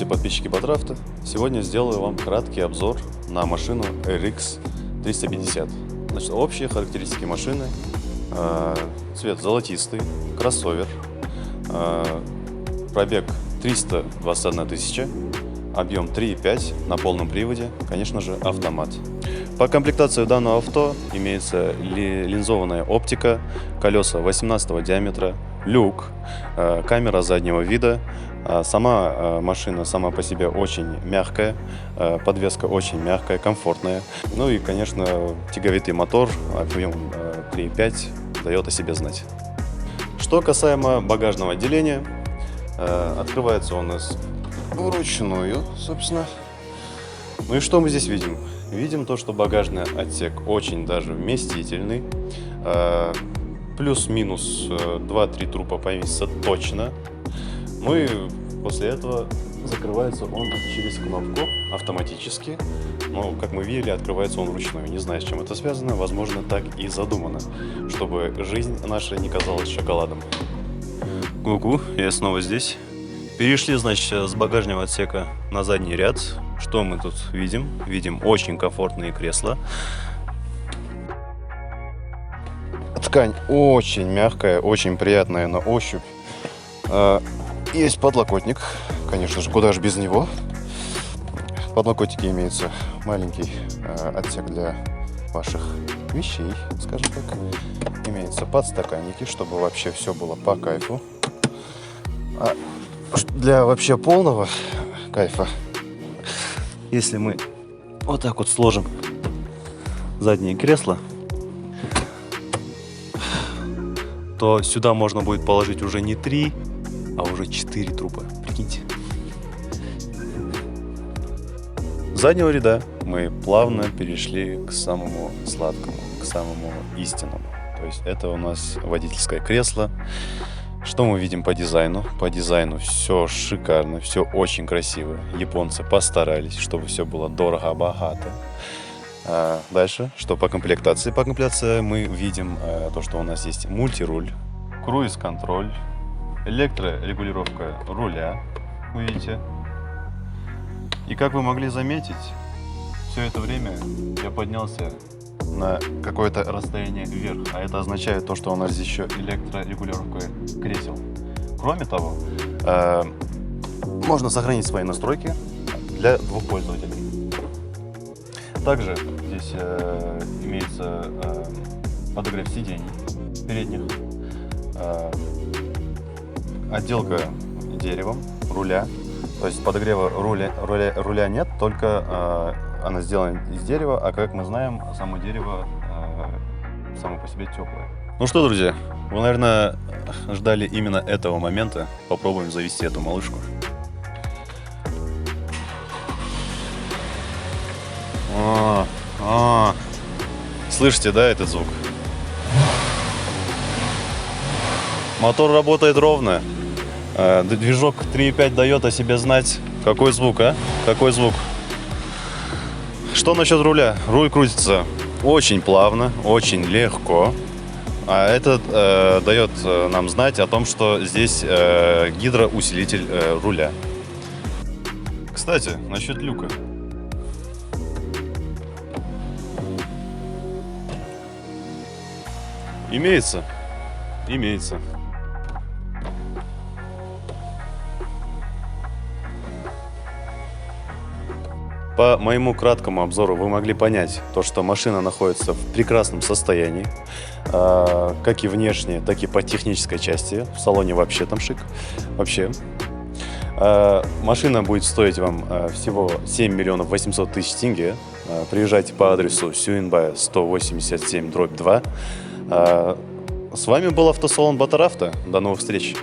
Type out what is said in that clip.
Здравствуйте, подписчики Батрафта. Сегодня сделаю вам краткий обзор на машину RX 350. Значит, общие характеристики машины. Цвет золотистый, кроссовер, пробег 321 тысяча, объем 3,5 на полном приводе, конечно же, автомат. По комплектации данного авто имеется линзованная оптика, колеса 18 диаметра, люк, камера заднего вида. Сама машина сама по себе очень мягкая, подвеска очень мягкая, комфортная. Ну и, конечно, тяговитый мотор объемом 3,5 дает о себе знать. Что касаемо багажного отделения, открывается он у нас вручную, собственно. Ну и что мы здесь видим? Видим то, что багажный отсек очень даже вместительный. Плюс-минус 2-3 трупа поместится точно. Ну и после этого закрывается он через кнопку автоматически. Но, как мы видели, открывается он вручную. Не знаю, с чем это связано. Возможно, так и задумано, чтобы жизнь наша не казалась шоколадом. Ку-ку, я снова здесь. Перешли, значит, с багажного отсека на задний ряд. Что мы тут видим? Видим очень комфортные кресла. Ткань очень мягкая, очень приятная на ощупь. Есть подлокотник, конечно же, куда же без него. В подлокотнике имеется маленький отсек для ваших вещей, скажем так. Имеются подстаканники, чтобы вообще все было по кайфу. А для вообще полного кайфа, если мы вот так вот сложим задние кресла, то сюда можно будет положить уже не 3, а уже 4 трупа. Прикиньте. С заднего ряда мы плавно перешли к самому сладкому, к самому истинному. То есть это у нас водительское кресло. Что мы видим по дизайну? По дизайну все шикарно, все очень красиво. Японцы постарались, чтобы все было дорого-богато. Дальше, что по комплектации? По комплектации мы видим то, что у нас есть мультируль, круиз-контроль, электрорегулировка руля, вы видите. И как вы могли заметить, все это время я поднялся на какое-то расстояние вверх, а это означает то, что у нас здесь еще электрорегулировка кресел. Кроме того, можно сохранить свои настройки для двух пользователей. Также здесь имеется подогрев сидений передних, отделка деревом руля, то есть подогрева руля нет, только она сделана из дерева, а как мы знаем, само дерево само по себе теплое. Ну что, друзья, вы, наверное, ждали именно этого момента. Попробуем завести эту малышку. Слышите, да, этот звук? Мотор работает ровно. Движок 3.5 дает о себе знать. Какой звук, а? Какой звук? Что насчет руля? Руль крутится очень плавно, очень легко. А это дает нам знать о том, что здесь гидроусилитель руля. Кстати, насчет люка. Имеется. Имеется. По моему краткому обзору вы могли понять то, что машина находится в прекрасном состоянии, как и внешне, так и по технической части. В салоне вообще там шик. Вообще. Машина будет стоить вам всего 7 миллионов 800 тысяч тенге. Приезжайте по адресу Сюинбая 187/2. С вами был автосалон Батрафта. До новых встреч!